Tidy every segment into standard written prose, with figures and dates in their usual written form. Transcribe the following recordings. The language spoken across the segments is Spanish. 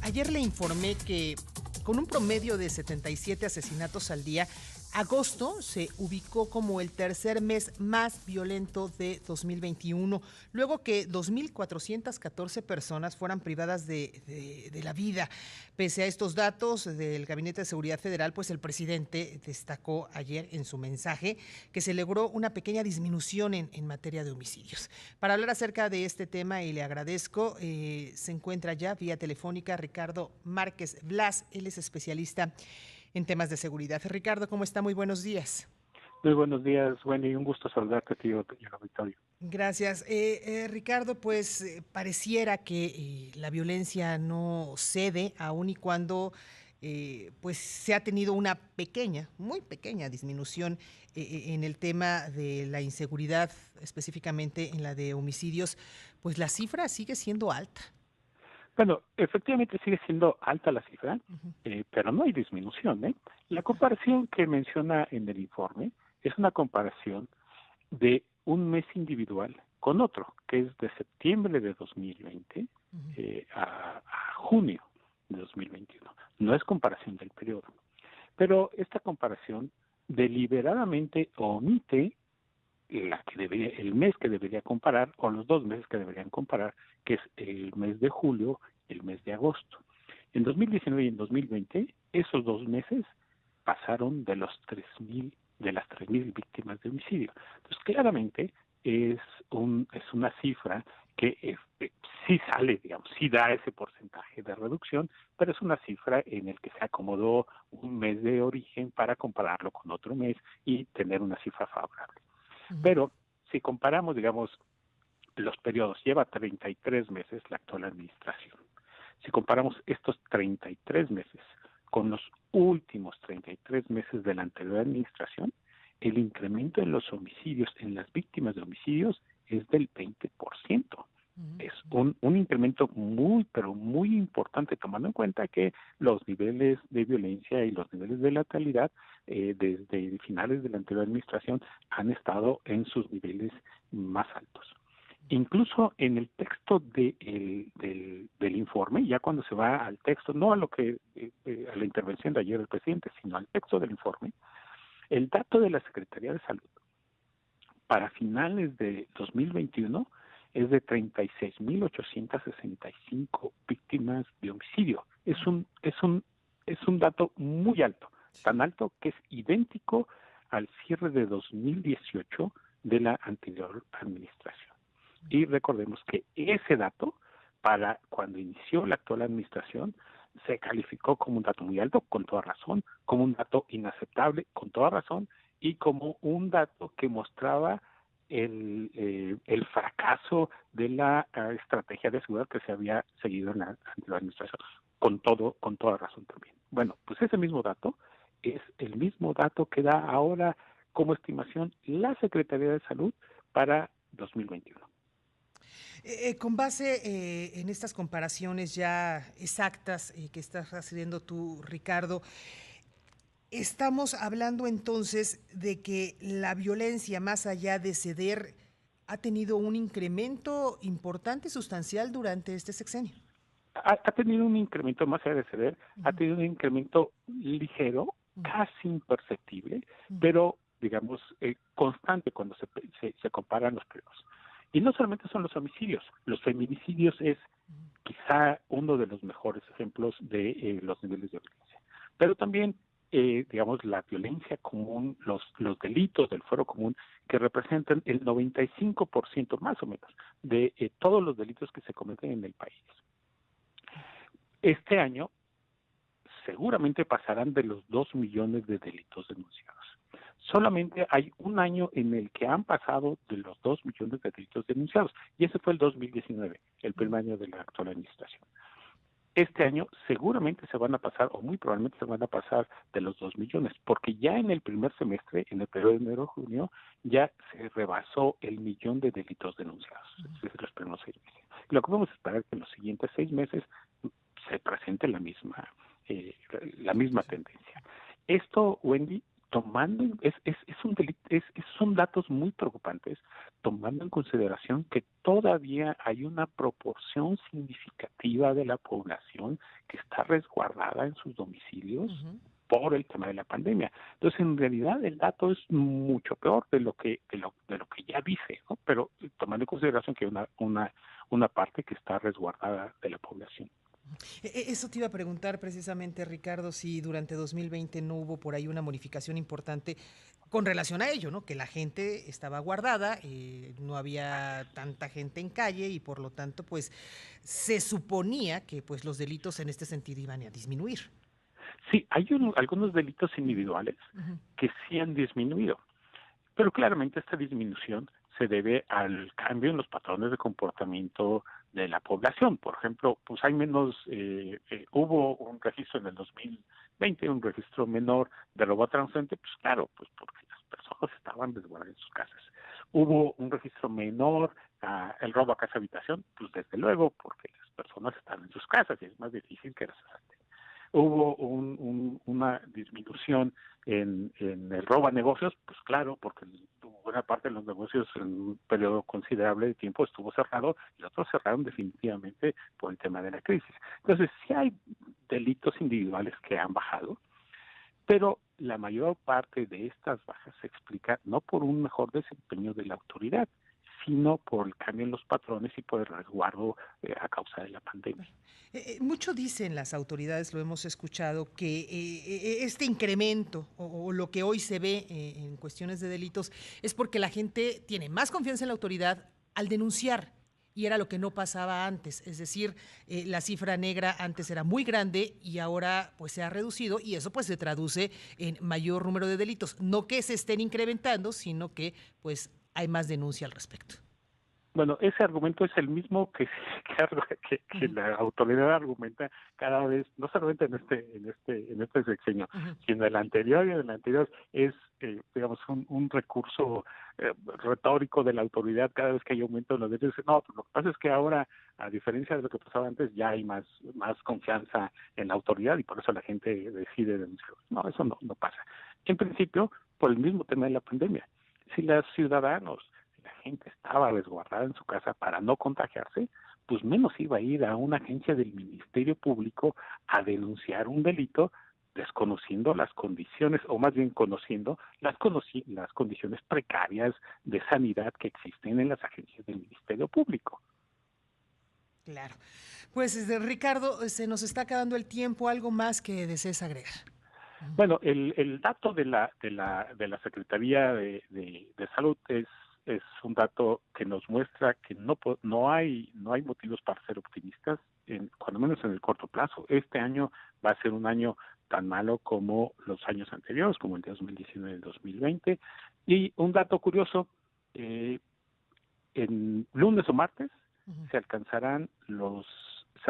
Ayer le informé que con un promedio de 77 asesinatos al día, agosto se ubicó como el tercer mes más violento de 2021, luego que 2.414 personas fueran privadas de la vida. Pese a estos datos del Gabinete de Seguridad Federal, pues el presidente destacó ayer en su mensaje que se logró una pequeña disminución en materia de homicidios. Para hablar acerca de este tema, y le agradezco, se encuentra ya vía telefónica Ricardo Márquez Blas. Él es especialista en temas de seguridad. Ricardo, ¿cómo está? Muy buenos días. Muy buenos días, Wendy. Un gusto saludarte a ti y al auditorio. Gracias. Ricardo, pues pareciera que la violencia no cede, aun y cuando pues se ha tenido una pequeña, muy pequeña disminución en el tema de la inseguridad, específicamente en la de homicidios, pues la cifra sigue siendo alta. Bueno, efectivamente sigue siendo alta la cifra, pero no hay disminución, ¿eh? La comparación que menciona en el informe es una comparación de un mes individual con otro, que es de septiembre de 2020 a junio de 2021. No es comparación del periodo. Pero esta comparación deliberadamente omite el mes que debería comparar, o los 2 meses que deberían comparar, que es el mes de julio y el mes de agosto. En 2019 y en 2020, esos 2 meses pasaron de las 3.000 víctimas de homicidio. Entonces, claramente es una cifra que sí sale, digamos, sí da ese porcentaje de reducción, pero es una cifra en el que se acomodó un mes de origen para compararlo con otro mes y tener una cifra favorable. Pero si comparamos, digamos, los periodos, lleva 33 meses la actual administración. Si comparamos estos 33 meses con los últimos 33 meses de la anterior administración, el incremento en los homicidios, en las víctimas de homicidios, es del 20%. Es un incremento muy, pero muy importante, tomando en cuenta que los niveles de violencia y los niveles de letalidad desde finales de la anterior administración han estado en sus niveles más altos. Incluso en el texto del informe, ya cuando se va al texto, no a lo que a la intervención de ayer del presidente, sino al texto del informe, el dato de la Secretaría de Salud para finales de 2021 es de 36.865 víctimas de homicidio. Es un dato muy alto, tan alto que es idéntico al cierre de 2018 de la anterior administración. Y recordemos que ese dato, para cuando inició la actual administración, se calificó como un dato muy alto, con toda razón, como un dato inaceptable, con toda razón, y como un dato que mostraba el fracaso de la estrategia de seguridad que se había seguido en la anterior administración, con toda razón también. Bueno, pues ese mismo dato es el mismo dato que da ahora como estimación la Secretaría de Salud para 2021. Con base en estas comparaciones ya exactas que estás haciendo tú, Ricardo, estamos hablando entonces de que la violencia, más allá de ceder, ha tenido un incremento importante, sustancial durante este sexenio. Ha tenido un incremento, más allá de ceder, ha tenido un incremento ligero, casi imperceptible, pero digamos constante cuando se comparan los periodos. Y no solamente son los homicidios, los feminicidios es quizá uno de los mejores ejemplos de los niveles de violencia. Pero también, digamos, la violencia común, los delitos del fuero común, que representan el 95% más o menos de todos los delitos que se cometen en el país. Este año seguramente pasarán de los 2 millones de delitos denunciados. Solamente hay un año en el que han pasado de los 2 millones de delitos denunciados, y ese fue el 2019, el primer año de la actual administración. Este año seguramente se van a pasar, o muy probablemente se van a pasar de los 2 millones, porque ya en el primer semestre, en el periodo de enero-junio, ya se rebasó el millón de delitos denunciados, es decir, los primeros 6 meses. Y lo que vamos a esperar es que en los siguientes 6 meses se presente la misma tendencia. Esto, Wendy, son datos muy preocupantes, tomando en consideración que todavía hay una proporción significativa de la población que resguardada en sus domicilios Ujú. por el tema de la pandemia. Entonces, en realidad, el dato es mucho peor de lo que ya dice, ¿no? Pero tomando en consideración que hay una parte que está resguardada de la población. Eso te iba a preguntar precisamente, Ricardo, si durante 2020 no hubo por ahí una modificación importante con relación a ello, ¿no? Que la gente estaba guardada, no había tanta gente en calle y por lo tanto, pues, se suponía que pues los delitos en este sentido iban a disminuir. Sí, hay algunos delitos individuales Ujú. que sí han disminuido, pero claramente esta disminución se debe al cambio en los patrones de comportamiento de la población. Por ejemplo, pues hay menos, hubo un registro en el 2020, un registro menor de robo a transeúnte, pues claro, pues porque las personas estaban resguardadas en sus casas. Hubo un registro menor, el robo a casa habitación, pues desde luego, porque las personas están en sus casas y es más difícil que las asalten. Hubo una disminución en el robo a negocios, pues claro, porque buena parte de los negocios en un periodo considerable de tiempo estuvo cerrado y otros cerraron definitivamente por el tema de la crisis. Entonces, sí hay delitos individuales que han bajado, pero la mayor parte de estas bajas se explica no por un mejor desempeño de la autoridad, sino por el cambio en los patrones y por el resguardo a causa de la pandemia. Mucho dicen las autoridades, lo hemos escuchado, que este incremento o lo que hoy se ve en cuestiones de delitos es porque la gente tiene más confianza en la autoridad al denunciar. Y era lo que no pasaba antes, es decir, la cifra negra antes era muy grande y ahora pues se ha reducido y eso pues se traduce en mayor número de delitos. No que se estén incrementando, sino que pues hay más denuncia al respecto. Bueno, ese argumento es el mismo que Ujú, la autoridad argumenta cada vez, no solamente en este sexenio, ujú. sino en el anterior y en el anterior, es, digamos, un recurso retórico de la autoridad cada vez que hay aumento en los derechos. No, pues lo que pasa es que ahora, a diferencia de lo que pasaba antes, ya hay más confianza en la autoridad y por eso la gente decide denunciar. No, eso no pasa. En principio, por el mismo tema de la pandemia. Si los ciudadanos, la gente estaba resguardada en su casa para no contagiarse, pues menos iba a ir a una agencia del Ministerio Público a denunciar un delito desconociendo las condiciones, o más bien conociendo las condiciones precarias de sanidad que existen en las agencias del Ministerio Público. Claro. Pues, Ricardo, se nos está acabando el tiempo, ¿algo más que desees agregar? Ujú. Bueno, el dato de la Secretaría de Salud es un dato que nos muestra que no hay motivos para ser optimistas, cuando menos en el corto plazo. Este año va a ser un año tan malo como los años anteriores, como el de 2019 y el 2020. Y un dato curioso, eh, en lunes o martes Ujú. se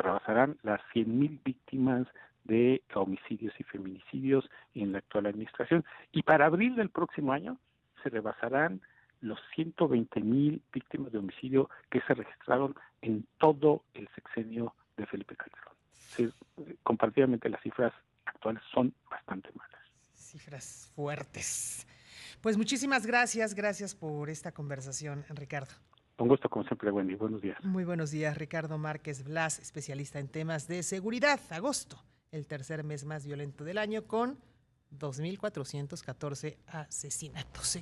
rebasarán las 100,000 víctimas de homicidios y feminicidios en la actual administración. Y para abril del próximo año se rebasarán los 120,000 víctimas de homicidio que se registraron en todo el sexenio de Felipe Calderón. Sí, comparativamente las cifras actuales son bastante malas. Cifras fuertes. Pues muchísimas gracias, gracias por esta conversación, Ricardo. Un gusto como siempre, Wendy. Buenos días. Muy buenos días, Ricardo Márquez Blas, especialista en temas de seguridad. Agosto, el tercer mes más violento del año con 2.414 asesinatos.